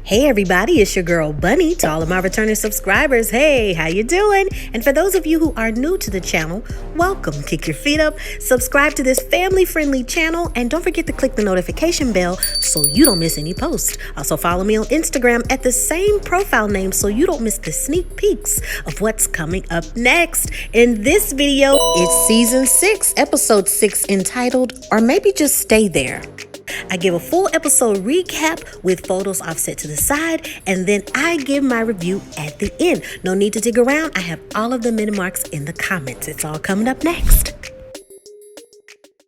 Hey everybody, it's your girl Bunny. To all of my returning subscribers, hey, how you doing? And for those of you who are new to the channel, welcome. Kick your feet up, subscribe to this family-friendly channel, and don't forget to click the notification bell so you don't miss any posts. Also follow me on Instagram at the same profile name so you don't miss the sneak peeks of what's coming up next. In this video, it's season 6, episode 6, entitled, Or Maybe Just Stay There. I give a full episode recap with photos offset to the side, and then I give my review at the end. No need to dig around. I have all of the minute marks in the comments. It's all coming up next.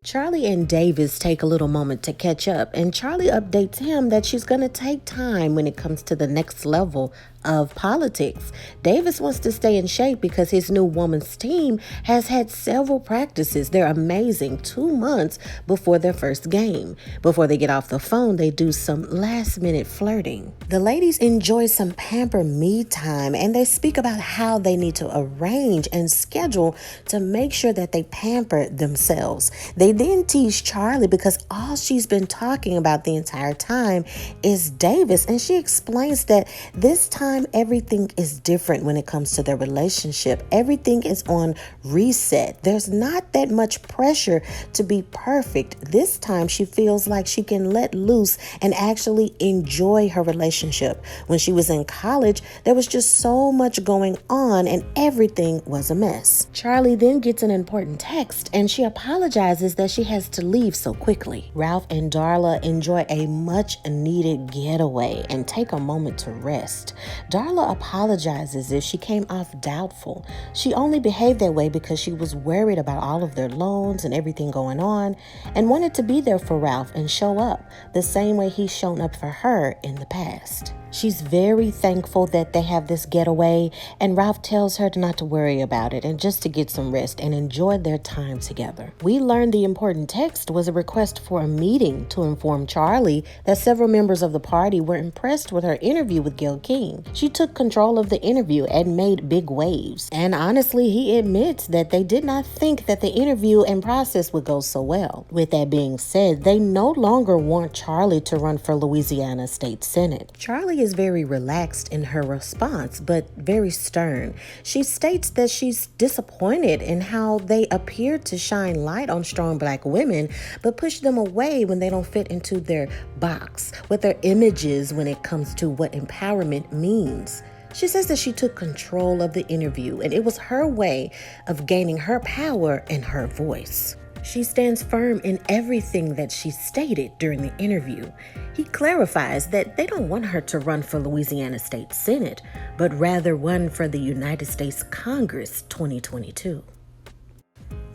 Charley and Davis take a little moment to catch up, and Charley updates him that she's going to take time when it comes to the next level of politics. Davis wants to stay in shape because his new women's team has had several practices. They're amazing 2 months before their first game. Before they get off the phone, they do some last-minute flirting. The ladies enjoy some pamper me time, and they speak about how they need to arrange and schedule to make sure that they pamper themselves. They then tease Charley because all she's been talking about the entire time is Davis, and she explains that this time everything is different when it comes to their relationship. Everything is on reset. There's not that much pressure to be perfect. This time she feels like she can let loose and actually enjoy her relationship. When she was in college, there was just so much going on and everything was a mess. Charley then gets an important text and she apologizes that she has to leave so quickly. Ralph and Darla enjoy a much needed getaway and take a moment to rest. Darla apologizes if she came off doubtful. She only behaved that way because she was worried about all of their loans and everything going on and wanted to be there for Ralph and show up the same way he's shown up for her in the past. She's very thankful that they have this getaway, and Ralph tells her not to worry about it and just to get some rest and enjoy their time together. We learned the important text was a request for a meeting to inform Charley that several members of the party were impressed with her interview with Gayle King. She took control of the interview and made big waves. And honestly, he admits that they did not think that the interview and process would go so well. With that being said, they no longer want Charley to run for Louisiana State Senate. Charley is very relaxed in her response, but very stern. She states that she's disappointed in how they appear to shine light on strong black women, but push them away when they don't fit into their box, what their image is when it comes to what empowerment means. She says that she took control of the interview, and it was her way of gaining her power and her voice. She stands firm in everything that she stated during the interview. He clarifies that they don't want her to run for Louisiana State Senate, but rather run for the United States Congress 2022.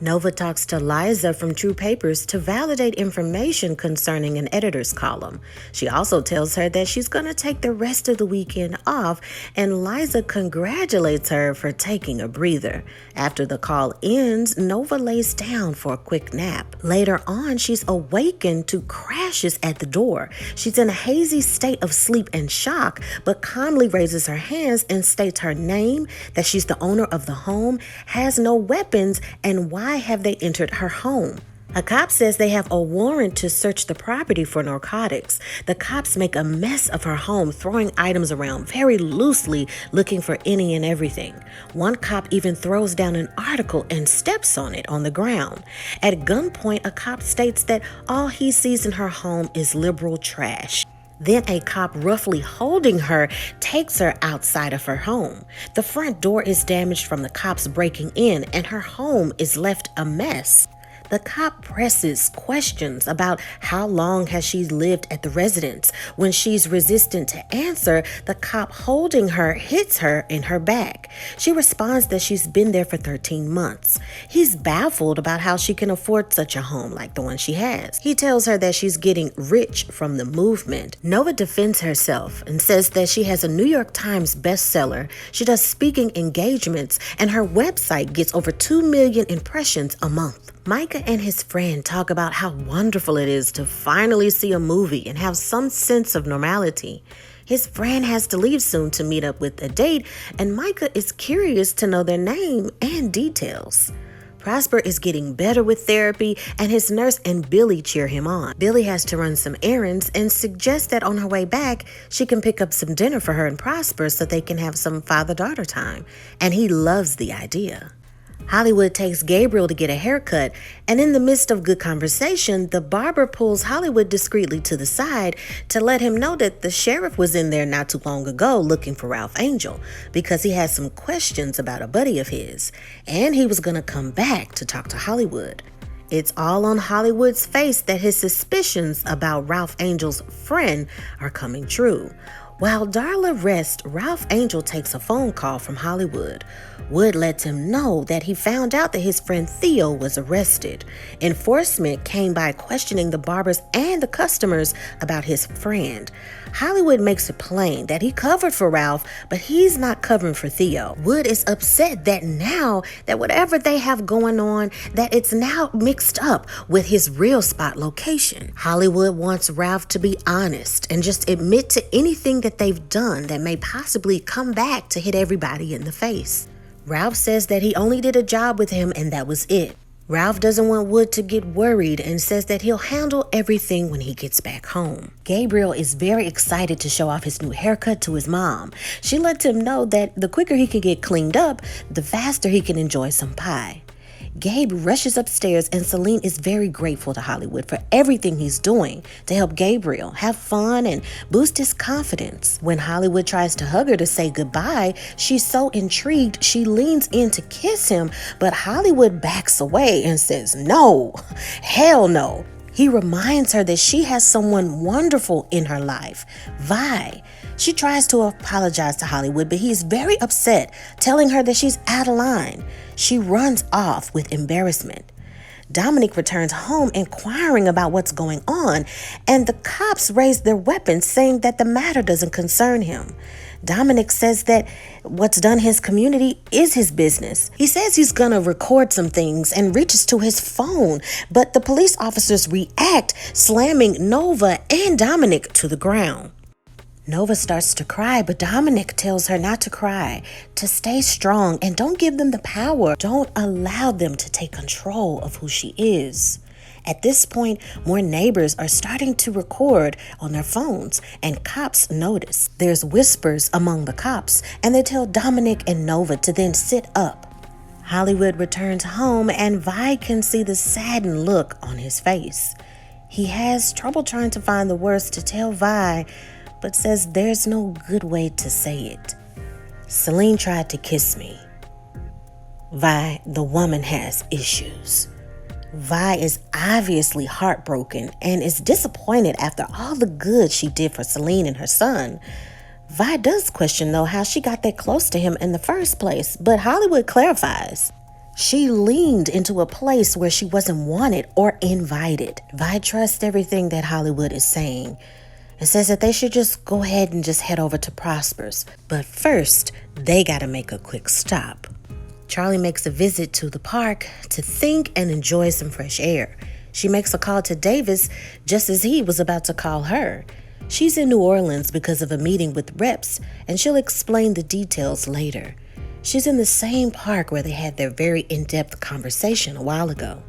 Nova talks to Liza from True Papers to validate information concerning an editor's column. She also tells her that she's going to take the rest of the weekend off, and Liza congratulates her for taking a breather. After the call ends, Nova lays down for a quick nap. Later on, she's awakened to crashes at the door. She's in a hazy state of sleep and shock, but calmly raises her hands and states her name, that she's the owner of the home, has no weapons, and why have they entered her home. A cop says they have a warrant to search the property for narcotics. The cops make a mess of her home, throwing items around very loosely, looking for any and everything. One cop even throws down an article and steps on it on the ground. At gunpoint, a cop states that all he sees in her home is liberal trash. Then a cop roughly holding her takes her outside of her home. The front door is damaged from the cops breaking in, and her home is left a mess. The cop presses questions about how long has she lived at the residence. When she's resistant to answer, the cop holding her hits her in her back. She responds that she's been there for 13 months. He's baffled about how she can afford such a home like the one she has. He tells her that she's getting rich from the movement. Nova defends herself and says that she has a New York Times bestseller. She does speaking engagements, and her website gets over 2 million impressions a month. Micah and his friend talk about how wonderful it is to finally see a movie and have some sense of normality. His friend has to leave soon to meet up with a date, and Micah is curious to know their name and details. Prosper is getting better with therapy, and his nurse and Billie cheer him on. Billie has to run some errands and suggests that on her way back, she can pick up some dinner for her and Prosper so they can have some father-daughter time. And he loves the idea. Hollywood takes Gabriel to get a haircut, and in the midst of good conversation, the barber pulls Hollywood discreetly to the side to let him know that the sheriff was in there not too long ago looking for Ralph Angel because he had some questions about a buddy of his, and he was going to come back to talk to Hollywood. It's all on Hollywood's face that his suspicions about Ralph Angel's friend are coming true. While Darla rests, Ralph Angel takes a phone call from Hollywood. Wood lets him know that he found out that his friend Theo was arrested. Enforcement came by questioning the barbers and the customers about his friend. Hollywood makes it plain that he covered for Ralph, but he's not covering for Theo. Wood is upset that now that whatever they have going on, that it's now mixed up with his real spot location. Hollywood wants Ralph to be honest and just admit to anything that they've done that may possibly come back to hit everybody in the face. Ralph says that he only did a job with him and that was it. Ralph doesn't want Wood to get worried and says that he'll handle everything when he gets back home. Gabriel is very excited to show off his new haircut to his mom. She lets him know that the quicker he can get cleaned up, the faster he can enjoy some pie. Gabe rushes upstairs, and Celine is very grateful to Hollywood for everything he's doing to help Gabriel have fun and boost his confidence. When Hollywood tries to hug her to say goodbye, she's so intrigued she leans in to kiss him, but Hollywood backs away and says, "No, hell no." He reminds her that she has someone wonderful in her life, Vi. She tries to apologize to Hollywood, but he's very upset, telling her that she's out of line. She runs off with embarrassment. Dominic returns home inquiring about what's going on, and the cops raise their weapons, saying that the matter doesn't concern him. Dominic says that what's done in his community is his business. He says he's gonna record some things and reaches to his phone, but the police officers react, slamming Nova and Dominic to the ground. Nova starts to cry, but Dominic tells her not to cry, to stay strong, and don't give them the power. Don't allow them to take control of who she is. At this point, more neighbors are starting to record on their phones, and cops notice. There's whispers among the cops, and they tell Dominic and Nova to then sit up. Hollywood returns home, and Vi can see the saddened look on his face. He has trouble trying to find the words to tell Vi, but says there's no good way to say it. Celine tried to kiss me. Vi, the woman, has issues. Vi is obviously heartbroken and is disappointed after all the good she did for Celine and her son. Vi does question, though, how she got that close to him in the first place, but Hollywood clarifies. She leaned into a place where she wasn't wanted or invited. Vi trusts everything that Hollywood is saying. It says that they should just go ahead and just head over to Prosper's. But first, they gotta make a quick stop. Charley makes a visit to the park to think and enjoy some fresh air. She makes a call to Davis just as he was about to call her. She's in New Orleans because of a meeting with reps, and she'll explain the details later. She's in the same park where they had their very in-depth conversation a while ago.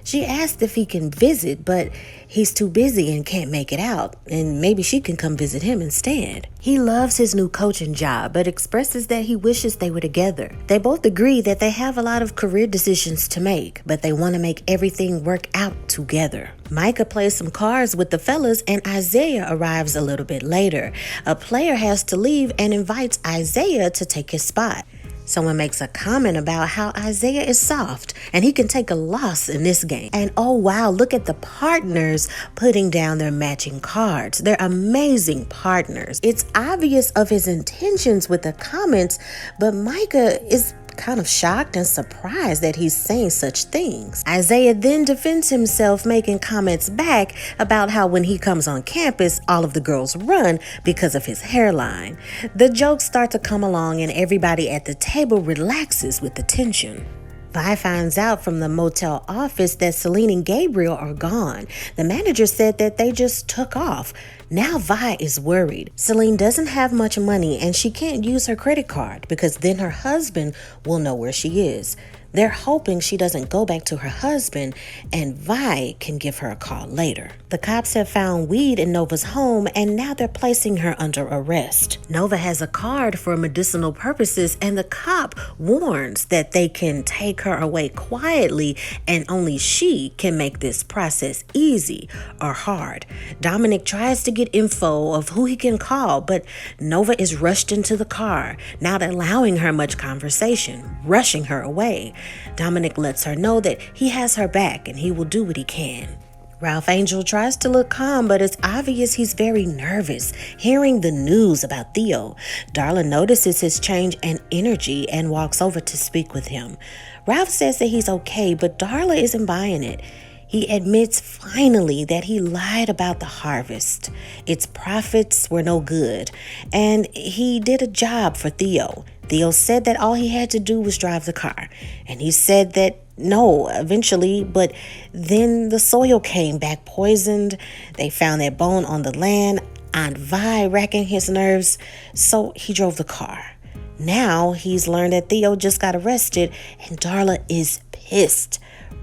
She asked if he can visit, but he's too busy and can't make it out, and maybe she can come visit him instead. He loves his new coaching job, but expresses that he wishes they were together. They both agree that they have a lot of career decisions to make, but they want to make everything work out together. Micah plays some cards with the fellas, and Isaiah arrives a little bit later. A player has to leave and invites Isaiah to take his spot. Someone makes a comment about how Isaiah is soft and he can take a loss in this game. And oh wow, look at the partners putting down their matching cards. They're amazing partners. It's obvious of his intentions with the comments, but Micah is kind of shocked and surprised that he's saying such things. Isaiah then defends himself, making comments back about how when he comes on campus, all of the girls run because of his hairline. The jokes start to come along and everybody at the table relaxes with the tension. Vi finds out from the motel office that Celine and Gabriel are gone. The manager said that they just took off. Now Vi is worried. Celine doesn't have much money and she can't use her credit card because then her husband will know where she is. They're hoping she doesn't go back to her husband and Vi can give her a call later. The cops have found weed in Nova's home and now they're placing her under arrest. Nova has a card for medicinal purposes and the cop warns that they can take her away quietly and only she can make this process easy or hard. Dominic tries to get info of who he can call, but Nova is rushed into the car, not allowing her much conversation, rushing her away. Dominic lets her know that he has her back and he will do what he can. Ralph Angel tries to look calm, but it's obvious he's very nervous, hearing the news about Theo. Darla notices his change in energy and walks over to speak with him. Ralph says that he's okay, but Darla isn't buying it. He admits finally that he lied about the harvest. Its profits were no good, and he did a job for Theo. Theo said that all he had to do was drive the car, and he said that no, eventually, but then the soil came back poisoned. They found that bone on the land, Aunt Vi racking his nerves, so he drove the car. Now he's learned that Theo just got arrested, and Darla is pissed.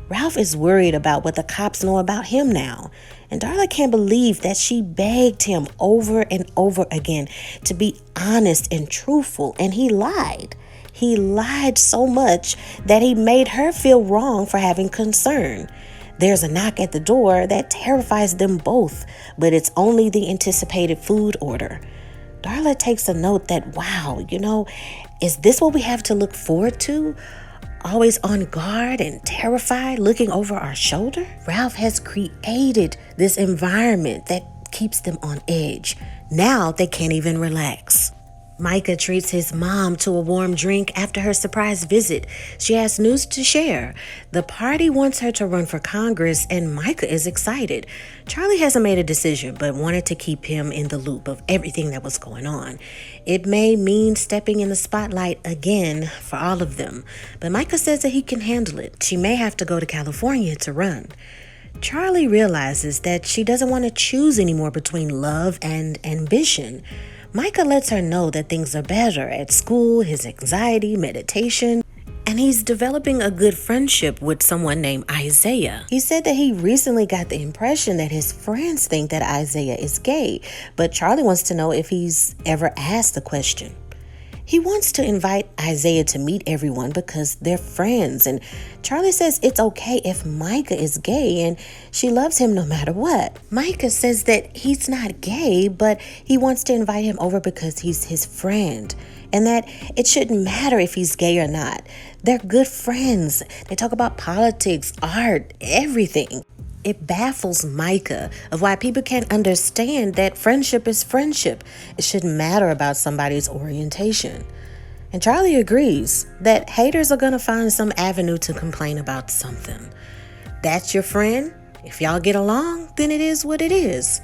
Ralph is worried about what the cops know about him now, and Darla can't believe that she begged him over and over again to be honest and truthful, and he lied. He lied so much that he made her feel wrong for having concern. There's a knock at the door that terrifies them both, but it's only the anticipated food order. Darla takes a note that, wow, is this what we have to look forward to? Always on guard and terrified, looking over our shoulder? Ralph has created this environment that keeps them on edge. Now they can't even relax. Micah treats his mom to a warm drink after her surprise visit. She has news to share. The party wants her to run for Congress, and Micah is excited. Charley hasn't made a decision, but wanted to keep him in the loop of everything that was going on. It may mean stepping in the spotlight again for all of them, but Micah says that he can handle it. She may have to go to California to run. Charley realizes that she doesn't want to choose anymore between love and ambition. Micah lets her know that things are better at school, his anxiety, meditation, and he's developing a good friendship with someone named Isaiah. He said that he recently got the impression that his friends think that Isaiah is gay, but Charley wants to know if he's ever asked the question. He wants to invite Isaiah to meet everyone because they're friends, and Charley says it's okay if Micah is gay and she loves him no matter what. Micah says that he's not gay, but he wants to invite him over because he's his friend, and that it shouldn't matter if he's gay or not. They're good friends. They talk about politics, art, everything. It baffles Micah of why people can't understand that friendship is friendship. It shouldn't matter about somebody's orientation. And Charley agrees that haters are going to find some avenue to complain about something. That's your friend? If y'all get along, then it is what it is.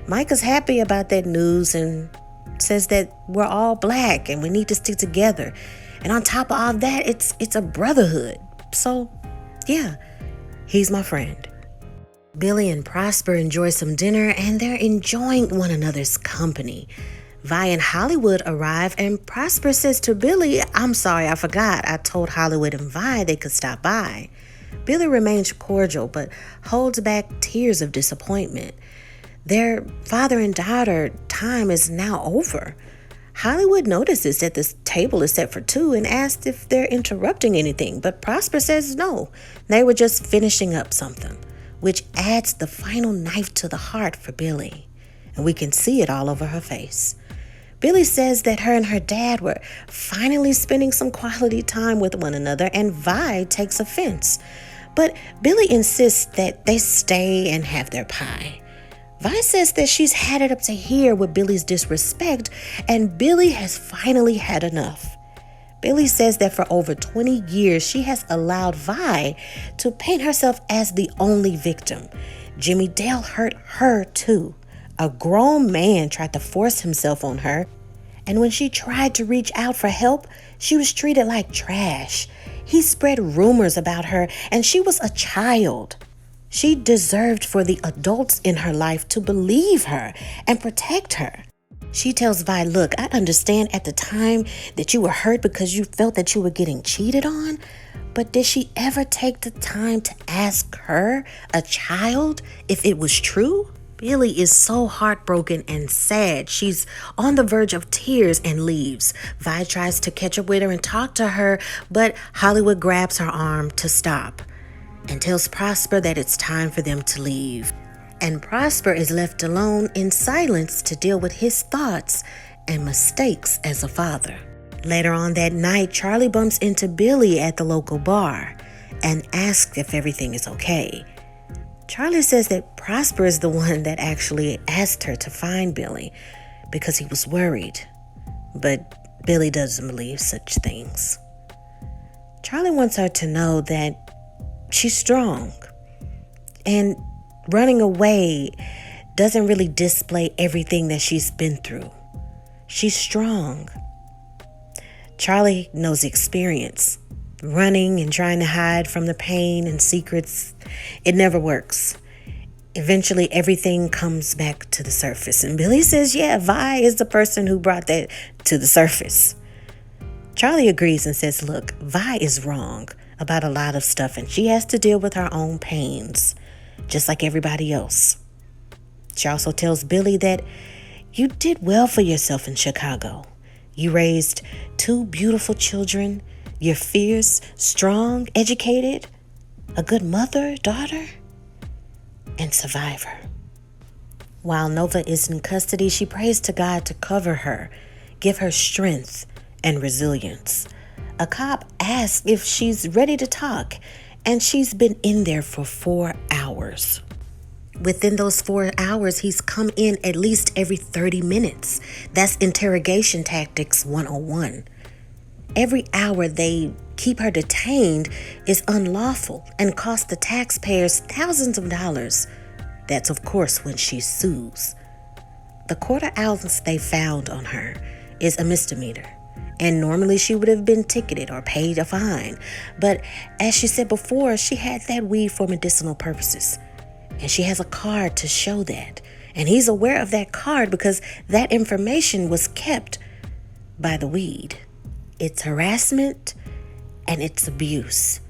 Micah's happy about that news and says that we're all black and we need to stick together. And on top of all that, it's a brotherhood. So, yeah, he's my friend. Billy and Prosper enjoy some dinner and they're enjoying one another's company. Vi and Hollywood arrive and Prosper says to Billy, "I'm sorry, I forgot. I told Hollywood and Vi they could stop by." Billy remains cordial but holds back tears of disappointment. Their father and daughter time is now over. Hollywood notices that this table is set for two and asks if they're interrupting anything, but Prosper says no, they were just finishing up something, which adds the final knife to the heart for Billy, and we can see it all over her face. Billy says that her and her dad were finally spending some quality time with one another, and Vi takes offense. But Billy insists that they stay and have their pie. Vi says that she's had it up to here with Billy's disrespect, and Billy has finally had enough. Billy says that for over 20 years, she has allowed Vi to paint herself as the only victim. Jimmy Dale hurt her too. A grown man tried to force himself on her, and when she tried to reach out for help, she was treated like trash. He spread rumors about her, and she was a child. She deserved for the adults in her life to believe her and protect her. She tells Vi, "Look, I understand at the time that you were hurt because you felt that you were getting cheated on, But did she ever take the time to ask her, a child, if it was true? Billie is so heartbroken and sad. She's on the verge of tears and leaves. Vi tries to catch up with her and talk to her, but Hollywood grabs her arm to stop and tells Prosper that it's time for them to leave. And Prosper is left alone in silence to deal with his thoughts and mistakes as a father. Later on that night, Charley bumps into Billie at the local bar and asks if everything is okay. Charley says that Prosper is the one that actually asked her to find Billie because he was worried. But Billie doesn't believe such things. Charley wants her to know that she's strong, and running away doesn't really display everything that she's been through. She's strong. Charley knows the experience. Running and trying to hide from the pain and secrets, it never works. Eventually, everything comes back to the surface. And Billie says, yeah, Vi is the person who brought that to the surface. Charley agrees and says, look, Vi is wrong about a lot of stuff, and she has to deal with her own pains, just like everybody else. She also tells Billie that you did well for yourself in Chicago. You raised 2 beautiful children. You're fierce, strong, educated, a good mother, daughter, and survivor. While Nova is in custody, she prays to God to cover her, give her strength and resilience. A cop asks if she's ready to talk, and she's been in there for 4 hours. Within those 4 hours, he's come in at least every 30 minutes. That's interrogation tactics 101. Every hour they keep her detained is unlawful and costs the taxpayers thousands of dollars. That's, of course, when she sues. The quarter ounce they found on her is a misdemeanor, and normally she would have been ticketed or paid a fine. But as she said before, she had that weed for medicinal purposes, and she has a card to show that. And he's aware of that card because that information was kept by the weed. It's harassment and it's abuse.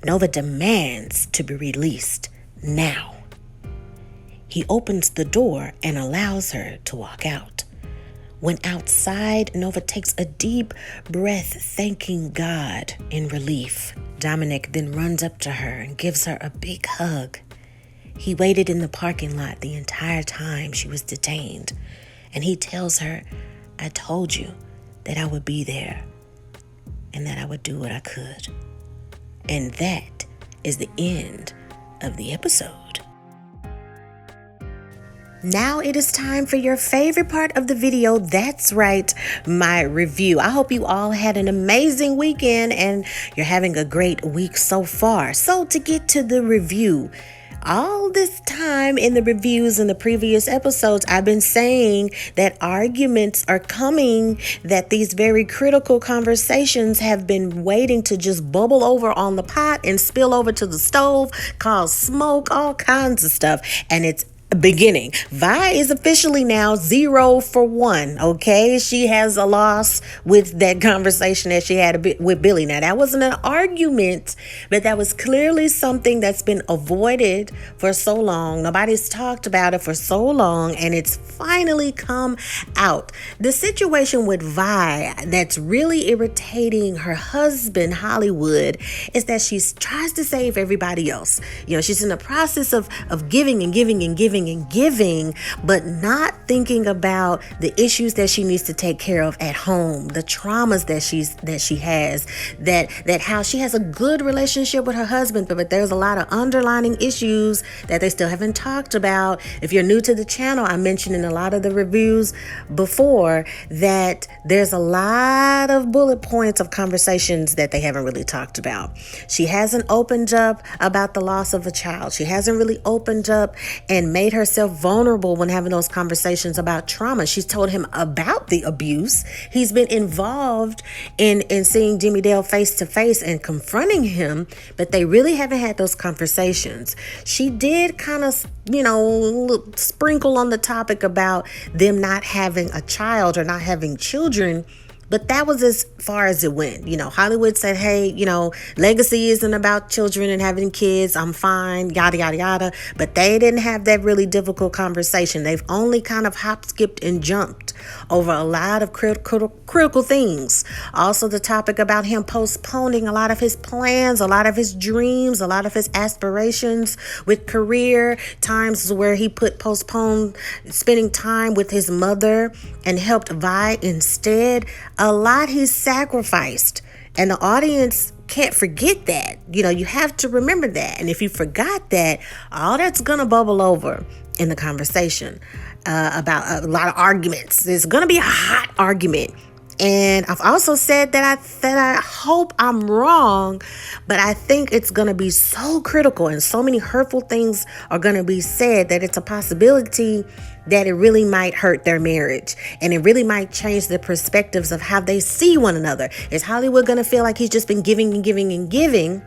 Nova demands to be released now. He opens the door and allows her to walk out. When outside, Nova takes a deep breath, thanking God in relief. Dominic then runs up to her and gives her a big hug. He waited in the parking lot the entire time she was detained, and he tells her, I told you that I would be there and that I would do what I could. And that is the end of the episode. Now it is time for your favorite part of the video. That's right, my review. I hope you all had an amazing weekend and you're having a great week so far. So to get to the review, all this time in the reviews in the previous episodes, I've been saying that arguments are coming, that these very critical conversations have been waiting to just bubble over on the pot and spill over to the stove, cause smoke, all kinds of stuff. And it's beginning. Vi is officially now 0 for 1. Okay, she has a loss with that conversation that she had with Billie. Now that wasn't an argument, but that was clearly something that's been avoided for so long. Nobody's talked about it for so long, and it's finally come out. The situation with Vi that's really irritating her husband Hollywood is that she tries to save everybody else. You know, she's in the process of giving and giving and giving and giving, but not thinking about the issues that she needs to take care of at home, the traumas that she has, that how she has a good relationship with her husband, but there's a lot of underlying issues that they still haven't talked about. If you're new to the channel, I mentioned in a lot of the reviews before that there's a lot of bullet points of conversations that they haven't really talked about. She hasn't opened up about the loss of a child. She hasn't really opened up and made herself vulnerable when having those conversations about trauma. She's told him about the abuse. He's been involved in seeing Jimmy Dale face to face and confronting him, but they really haven't had those conversations. She did kind of, sprinkle on the topic about them not having a child or not having children, But that was as far as it went. Hollywood said, hey, legacy isn't about children and having kids. I'm fine, yada, yada, yada. But they didn't have that really difficult conversation. They've only kind of hop, skipped, and jumped over a lot of critical things. Also, the topic about him postponing a lot of his plans, a lot of his dreams, a lot of his aspirations with career, times where he postponed spending time with his mother and helped Vi instead. A lot he's sacrificed, and the audience can't forget that. You have to remember that. And if you forgot that, all that's gonna bubble over in the conversation about a lot of arguments. There's gonna be a hot argument. And I've also said that I hope I'm wrong, but I think it's going to be so critical and so many hurtful things are going to be said that it's a possibility that it really might hurt their marriage, and it really might change the perspectives of how they see one another. Is Hollywood going to feel like he's just been giving and giving and giving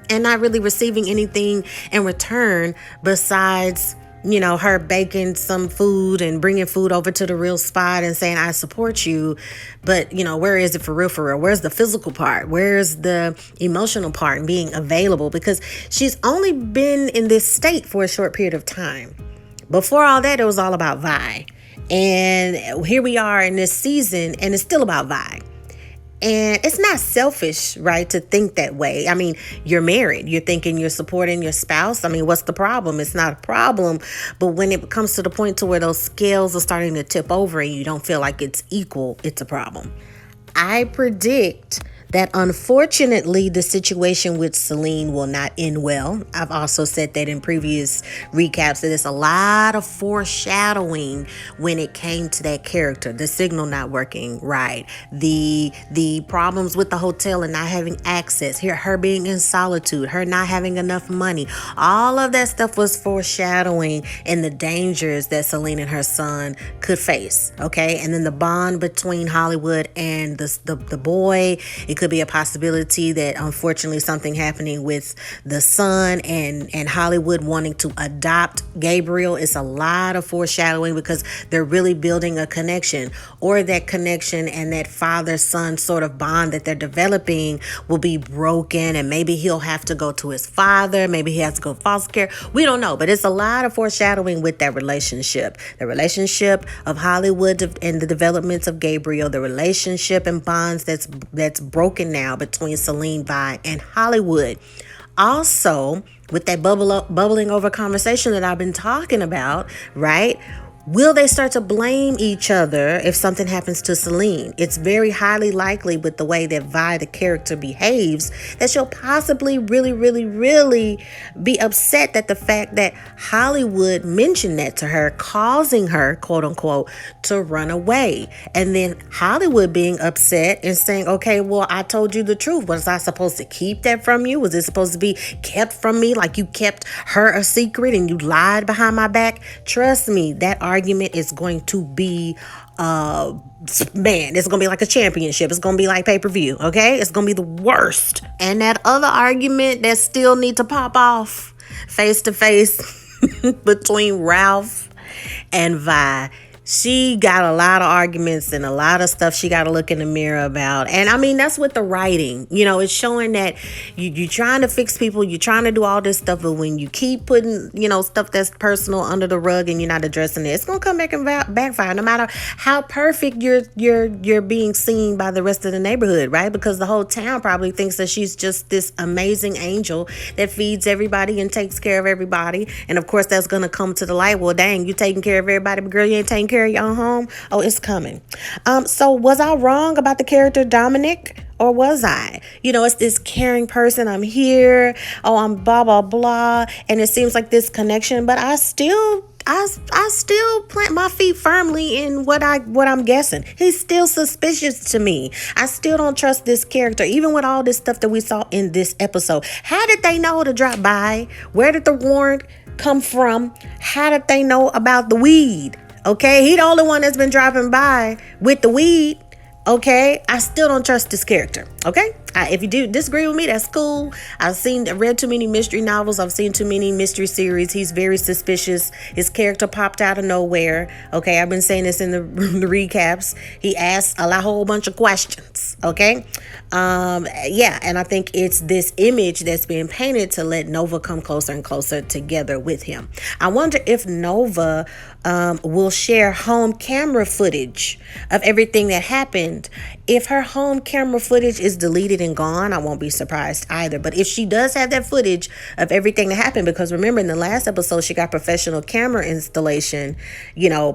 and not really receiving anything in return besides her baking some food and bringing food over to the real spot and saying, I support you. But, where is it for real, for real? Where's the physical part? Where's the emotional part and being available? Because she's only been in this state for a short period of time. Before all that, it was all about Vi. And here we are in this season, and it's still about Vi. And it's not selfish, right, to think that way. I mean, you're married. You're thinking you're supporting your spouse. I mean, what's the problem? It's not a problem. But when it comes to the point to where those scales are starting to tip over and you don't feel like it's equal, it's a problem. I predict that unfortunately the situation with Celine will not end well. I've also said that in previous recaps that there's a lot of foreshadowing when it came to that character, the signal not working right, the problems with the hotel and not having access, her being in solitude, her not having enough money. All of that stuff was foreshadowing in the dangers that Celine and her son could face. Okay, and then the bond between Hollywood and the boy. It could be a possibility that unfortunately something happening with the son and Hollywood wanting to adopt Gabriel. It's a lot of foreshadowing because they're really building a connection, or that connection and that father-son sort of bond that they're developing will be broken, and maybe he'll have to go to his father. Maybe he has to go foster care. We don't know, but it's a lot of foreshadowing with that relationship. The relationship of Hollywood and the developments of Gabriel, the relationship and bonds that's broken now between Celine, Vi, and Hollywood. Also, with that bubbling over conversation that I've been talking about, right? Will they start to blame each other if something happens to Celine? It's very highly likely with the way that Vi, the character, behaves, that she'll possibly really, really, really be upset at the fact that Hollywood mentioned that to her, causing her, quote unquote, to run away. And then Hollywood being upset and saying, okay, well, I told you the truth. Was I supposed to keep that from you? Was it supposed to be kept from me like you kept her a secret and you lied behind my back? Trust me, that argument is going to be it's gonna be like a championship. It's gonna be like pay-per-view. Okay, it's gonna be the worst. And that other argument that still need to pop off face to face between Ralph and Vi. She got a lot of arguments and a lot of stuff she got to look in the mirror about. And I mean, that's with the writing. It's showing that you're trying to fix people. You're trying to do all this stuff. But when you keep putting, stuff that's personal under the rug and you're not addressing it, it's going to come back and backfire no matter how perfect you're being seen by the rest of the neighborhood, right? Because the whole town probably thinks that she's just this amazing angel that feeds everybody and takes care of everybody. And of course, that's going to come to the light. Well, dang, you taking care of everybody, but girl, you ain't taking care of your own home. Oh, it's coming. So was I wrong about the character Dominic, or was I? It's this caring person. I'm here. Oh, I'm blah blah blah, and it seems like this connection, but I still plant my feet firmly in what I'm guessing. He's still suspicious to me. I still don't trust this character, even with all this stuff that we saw in this episode. How did they know to drop by? Where did the warrant come from? How did they know about the weed? Okay, he the only one that's been dropping by with the weed. Okay, I still don't trust this character. Okay, if you do disagree with me, that's cool. Read too many mystery novels. I've seen too many mystery series. He's very suspicious. His character popped out of nowhere. Okay, I've been saying this in the, the recaps. He asked a whole bunch of questions. Okay, yeah, and I think it's this image that's being painted to let Nova come closer and closer together with him. I wonder if Nova will share home camera footage of everything that happened. If her home camera footage is deleted and gone, I won't be surprised either. But if she does have that footage of everything that happened, because remember in the last episode, she got professional camera installation,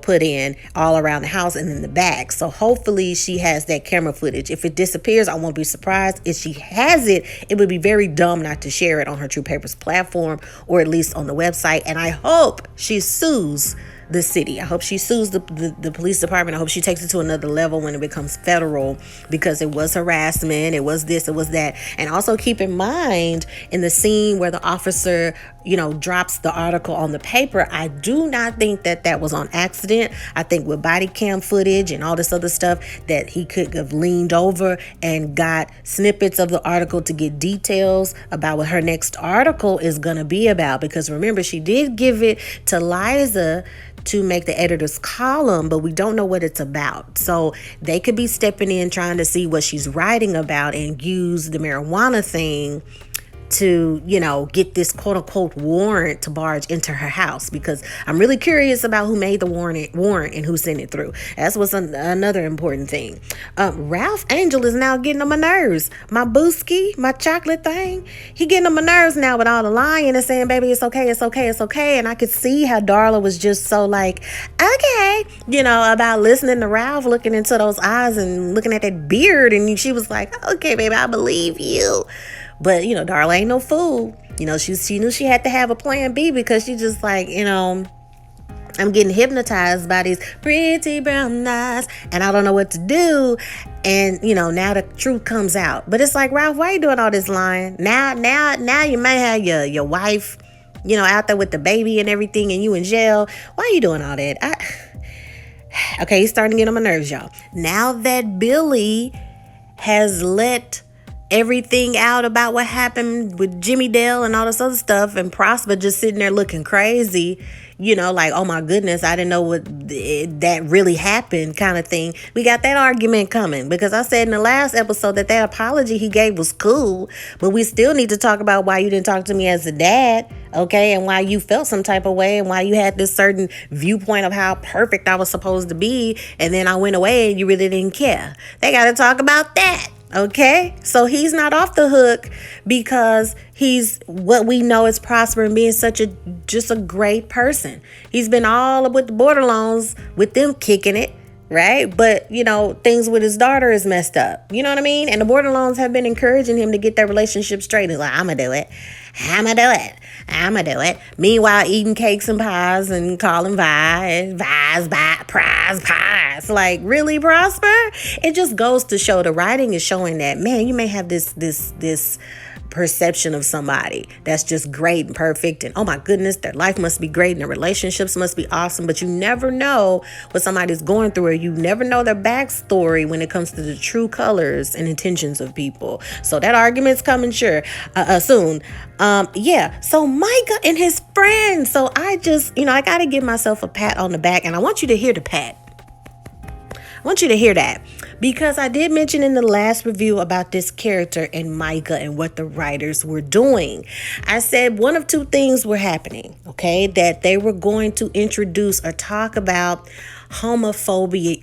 put in all around the house and in the back. So hopefully she has that camera footage. If it disappears, I won't be surprised. If she has it, it would be very dumb not to share it on her True Papers platform, or at least on the website. And I hope she sues the city. I hope she sues the police department. I hope she takes it to another level when it becomes federal, because it was harassment, it was this, it was that. And also keep in mind, in the scene where the officer drops the article on the paper, I do not think that was on accident. I think with body cam footage and all this other stuff, that he could have leaned over and got snippets of the article to get details about what her next article is going to be about. Because remember, she did give it to Liza to make the editor's column, but we don't know what it's about. So they could be stepping in trying to see what she's writing about and use the marijuana thing to, get this quote unquote warrant to barge into her house, because I'm really curious about who made the warrant and who sent it through. That's what's another important thing. Ralph Angel is now getting on my nerves. My booski, my chocolate thing, he getting on my nerves now with all the lying and saying, baby, it's okay, it's okay, it's okay. And I could see how Darla was just so like, okay, about listening to Ralph, looking into those eyes and looking at that beard. And she was like, okay, baby, I believe you. But, Darla ain't no fool. She knew she had to have a plan B, because she just like, I'm getting hypnotized by these pretty brown eyes and I don't know what to do. And, now the truth comes out. But it's like, Ralph, why are you doing all this lying? Now you may have your wife, out there with the baby and everything, and you in jail. Why are you doing all that? Okay, he's starting to get on my nerves, y'all. Now that Billie has let everything out about what happened with Jimmy Dale and all this other stuff, and Prosper just sitting there looking crazy, like, oh my goodness, I didn't know what that really happened kind of thing. We got that argument coming, because I said in the last episode that apology he gave was cool, but we still need to talk about why you didn't talk to me as a dad, okay, and why you felt some type of way, and why you had this certain viewpoint of how perfect I was supposed to be, and then I went away and you really didn't care. They got to talk about that. Okay, so he's not off the hook, because he's what we know is Prosper and being just a great person. He's been all up with the Borderlones, with them kicking it, right? But, things with his daughter is messed up. You know what I mean? And the Borderlones have been encouraging him to get that relationship straight. He's like, I'm going to do it. I'm going to do it. Meanwhile, eating cakes and pies and calling prize pies. Like, really, Prosper? It just goes to show, the writing is showing that, man, you may have this perception of somebody that's just great and perfect, and oh my goodness, their life must be great and their relationships must be awesome, but you never know what somebody's going through, or you never know their backstory when it comes to the true colors and intentions of people. So that argument's coming soon. So Micah and his friends. So I just, I gotta give myself a pat on the back, and I want you to hear the pat. I want you to hear that, because I did mention in the last review about this character and Micah and what the writers were doing. I said one of two things were happening, okay, that they were going to introduce or talk about homophobia,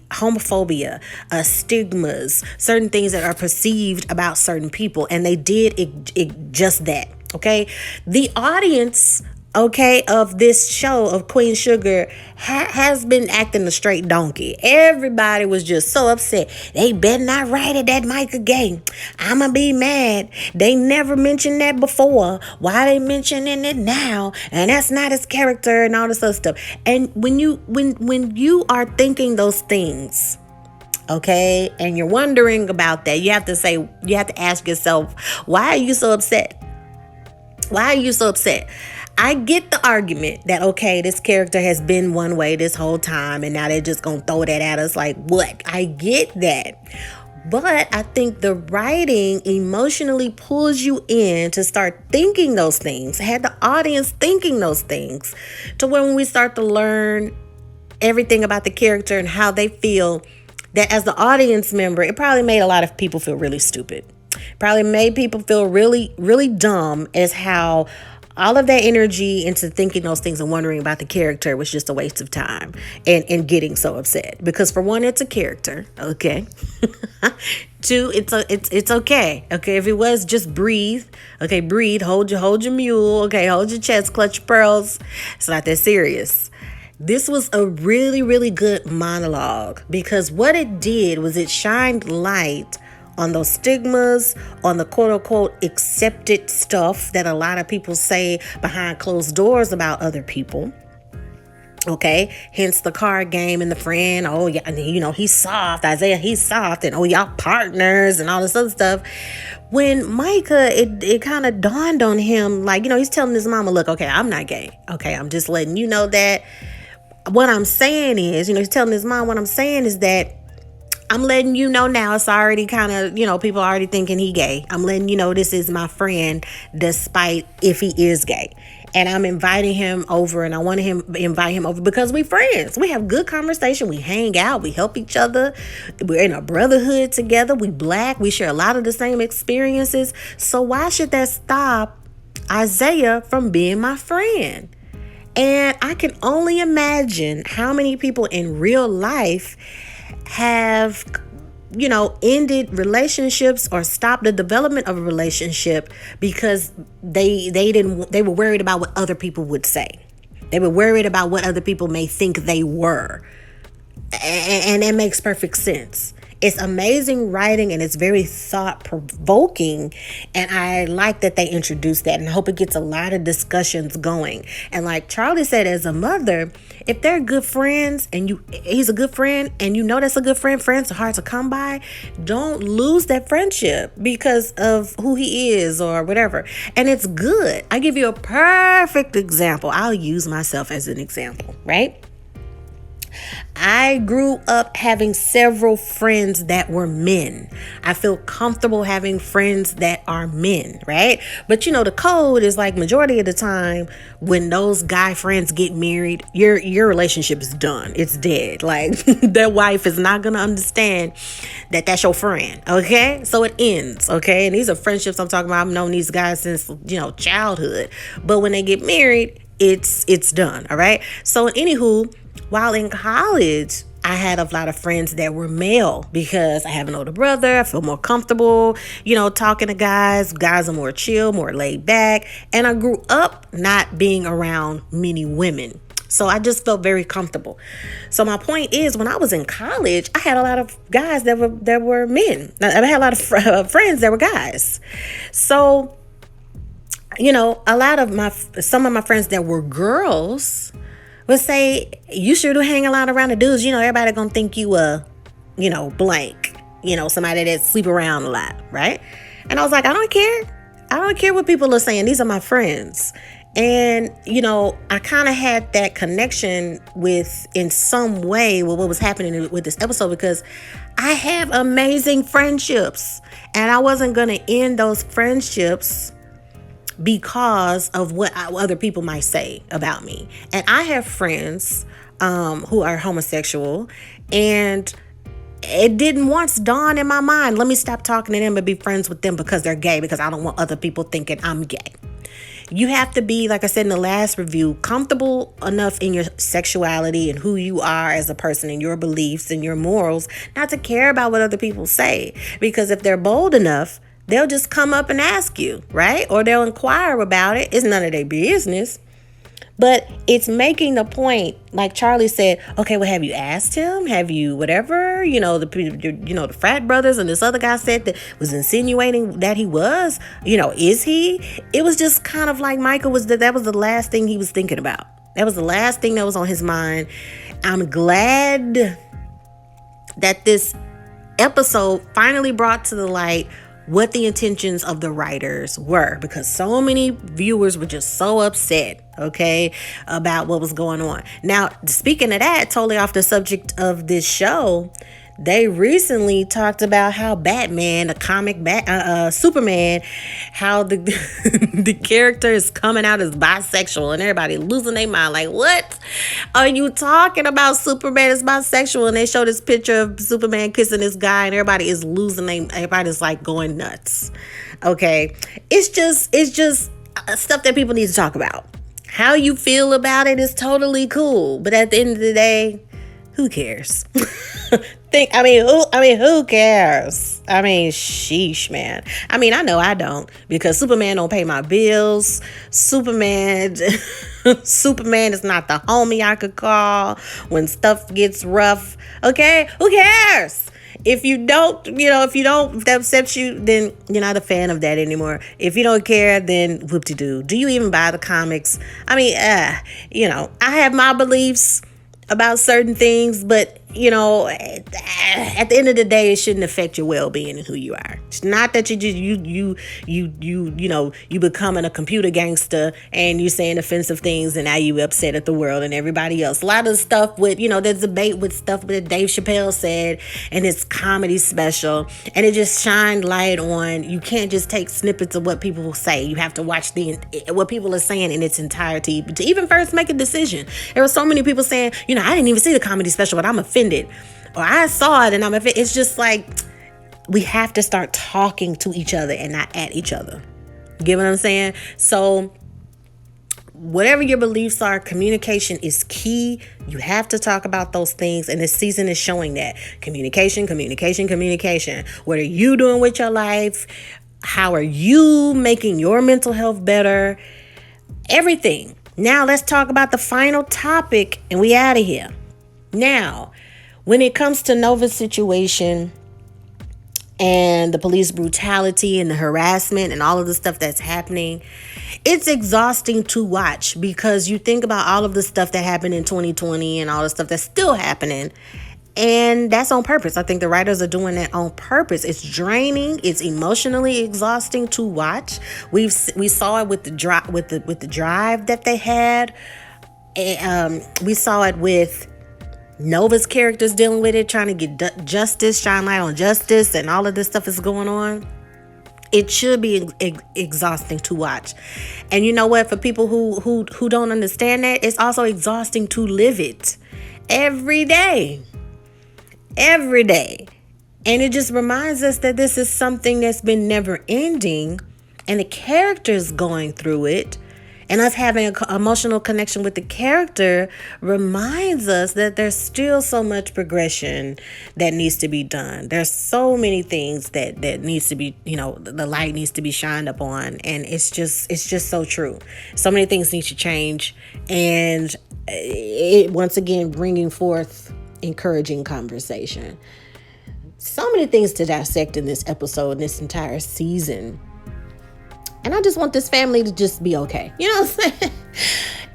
stigmas, certain things that are perceived about certain people, and they did just that, okay? The audience, okay, of this show of Queen Sugar has been acting a straight donkey. Everybody was just so upset. They better not write it that Micah gay. I'ma be mad. They never mentioned that before. Why they mentioning it now? And that's not his character and all this other stuff. And when you are thinking those things, okay, and you're wondering about that, you have to ask yourself, why are you so upset? Why are you so upset? I get the argument that, okay, this character has been one way this whole time and now they're just going to throw that at us like what? I get that. But I think the writing emotionally pulls you in to start thinking those things, had the audience thinking those things, to when we start to learn everything about the character and how they feel, that as the audience member, it probably made a lot of people feel really stupid. Probably made people feel really, really dumb as how all of that energy into thinking those things and wondering about the character was just a waste of time and getting so upset. Because for one, it's a character, okay? Two, it's okay. Okay, if it was, just breathe. Okay, breathe, hold your mule, okay, hold your chest, clutch your pearls. It's not that serious. This was a really, really good monologue because what it did was it shined light on those stigmas, on the quote-unquote accepted stuff that a lot of people say behind closed doors about other people. Okay, hence the card game and the friend. Oh, yeah, he's soft. Isaiah, he's soft. And oh, y'all partners and all this other stuff. When Micah, it kind of dawned on him, like, he's telling his mama, look, okay, I'm not gay. Okay, I'm just letting you know that. What I'm saying is, he's telling his mom, what I'm saying is that I'm letting you know now. It's already kind of, people are already thinking he gay. I'm letting you know this is my friend, despite if he is gay. And I'm inviting him over, and I want to invite him over because we friends. We have good conversation. We hang out. We help each other. We're in a brotherhood together. We Black. We share a lot of the same experiences. So why should that stop Isaiah from being my friend? And I can only imagine how many people in real life have, ended relationships or stopped the development of a relationship because they were worried about what other people would say. They were worried about what other people may think they were. And it makes perfect sense. It's amazing writing and it's very thought-provoking. And I like that they introduced that and I hope it gets a lot of discussions going. And like Charley said, as a mother, if they're good friends and he's a good friend and that's a good friend, friends are hard to come by, don't lose that friendship because of who he is or whatever. And it's good. I give you a perfect example. I'll use myself as an example, right? I grew up having several friends that were men. I feel comfortable having friends that are men, right? But the code is like majority of the time when those guy friends get married, your relationship is done. It's dead. Like their wife is not going to understand that that's your friend, okay? So it ends, okay? And these are friendships I'm talking about. I've known these guys since, childhood. But when they get married, it's done, all right? So anywho, while in college, I had a lot of friends that were male because I have an older brother. I feel more comfortable, talking to guys. Guys are more chill, more laid back. And I grew up not being around many women. So I just felt very comfortable. So my point is, when I was in college, I had a lot of guys that were men. I had a lot of friends that were guys. So, some of my friends that were girls would say, you sure do hang a lot around the dudes. Everybody gonna think you blank. Somebody that sleep around a lot, right? And I was like, I don't care. I don't care what people are saying. These are my friends. And, I kind of had that connection in some way with what was happening with this episode because I have amazing friendships and I wasn't going to end those friendships because of what other people might say about me. And I have friends who are homosexual, and it didn't once dawn in my mind, let me stop talking to them and be friends with them because they're gay, because I don't want other people thinking I'm gay. You have to be, like I said in the last review, comfortable enough in your sexuality and who you are as a person and your beliefs and your morals not to care about what other people say. Because if they're bold enough, they'll just come up and ask you, right? Or they'll inquire about it. It's none of their business. But it's making the point, like Charley said, okay, well, have you asked him? Have you whatever? The frat brothers and this other guy said that was insinuating that he was, is he? It was just kind of like Micah that was the last thing he was thinking about. That was the last thing that was on his mind. I'm glad that this episode finally brought to the light what the intentions of the writers were, because so many viewers were just so upset, okay, about what was going on. Now, speaking of that, totally off the subject of this show, they recently talked about how Batman, the comic Superman, how the the character is coming out as bisexual, and everybody losing their mind. Like, what are you talking about? Superman is bisexual, and they show this picture of Superman kissing this guy, and everybody is everybody's like going nuts. Okay, it's just stuff that people need to talk about. How you feel about it is totally cool, but at the end of the day, who cares? Who cares? I mean, sheesh, man. I mean, I know I don't, because Superman don't pay my bills. Superman is not the homie I could call when stuff gets rough. Okay? Who cares? If that upsets you, then you're not a fan of that anymore. If you don't care, then whoop-de-doo. Do you even buy the comics? I mean, I have my beliefs about certain things, but at the end of the day, it shouldn't affect your well-being and who you are. It's not that you becoming a computer gangster and you saying offensive things and now you upset at the world and everybody else. A lot of stuff with there's debate with stuff that Dave Chappelle said in his comedy special, and it just shined light on, you can't just take snippets of what people will say. You have to watch what people are saying in its entirety to even first make a decision. There were so many people saying, I didn't even see the comedy special, but I'm offended. Or I saw it and I'm offended. It's just like, we have to start talking to each other and not at each other. You get what I'm saying? So whatever your beliefs are, communication is key. You have to talk about those things, and this season is showing that. Communication. What are you doing with your life? How are you making your mental health better? Everything. Now let's talk about the final topic and we out of here. Now, when it comes to Nova's situation and the police brutality and the harassment and all of the stuff that's happening, it's exhausting to watch, because you think about all of the stuff that happened in 2020 and all the stuff that's still happening. And that's on purpose. I think the writers are doing that on purpose. It's draining. It's emotionally exhausting to watch. We saw it with the drive that they had. We saw it with Nova's characters dealing with it, trying to get justice, shine light on justice, and all of this stuff is going on. It should be exhausting to watch. And you know what? For people who don't understand that, it's also exhausting to live it every day. And it just reminds us that this is something that's been never ending, and the characters going through it, and us having an emotional connection with the character reminds us that there's still so much progression that needs to be done. There's so many things that needs to be, the light needs to be shined upon. And it's just so true. So many things need to change. And it, once again, bringing forth encouraging conversation. So many things to dissect in this episode, in this entire season. And I just want this family to just be okay. You know what I'm saying?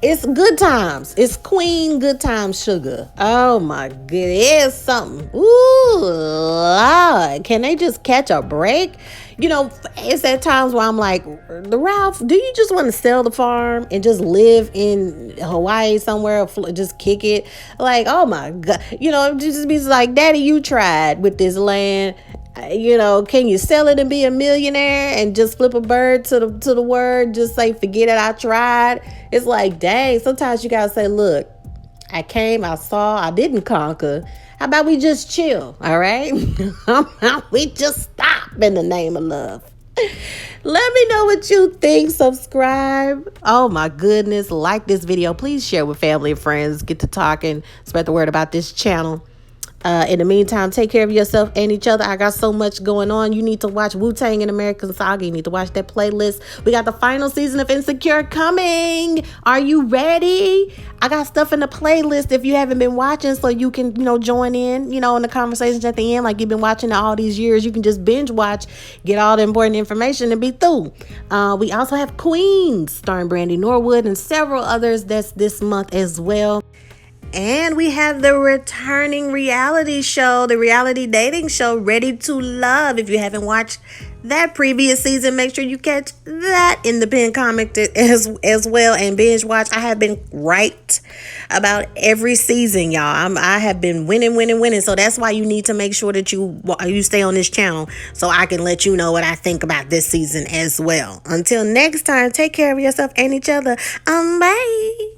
It's good times. It's Queen Good Times Sugar. Oh my goodness. It's something. Ooh, Lord. Can they just catch a break? It's at times where I'm like, Ralph, do you just want to sell the farm and just live in Hawaii somewhere, or just kick it? Like, oh my God. Just be like, Daddy, you tried with this land. Can you sell it and be a millionaire and just flip a bird to the word? Just say, forget it, I tried. It's like, dang, sometimes you gotta say, look, I came, I saw, I didn't conquer. How about we just chill, all right? We just stop in the name of love. Let me know what you think. Subscribe. Oh my goodness. Like this video. Please share with family and friends. Get to talking. Spread the word about this channel. In the meantime, take care of yourself and each other. I got so much going on. You need to watch Wu-Tang and American Saga. You need to watch that playlist. We got the final season of Insecure coming. Are you ready? I got stuff in the playlist if you haven't been watching, so you can, join in, in the conversations at the end. Like you've been watching all these years. You can just binge watch, get all the important information, and be through. We also have Queens starring Brandy Norwood and several others that's this month as well. And we have the returning reality show, the reality dating show, Ready to Love. If you haven't watched that previous season, make sure you catch that in the pinned comment as well and binge watch. I have been right about every season, y'all. I have been winning. So that's why you need to make sure that you stay on this channel so I can let you know what I think about this season as well. Until next time, take care of yourself and each other. Bye.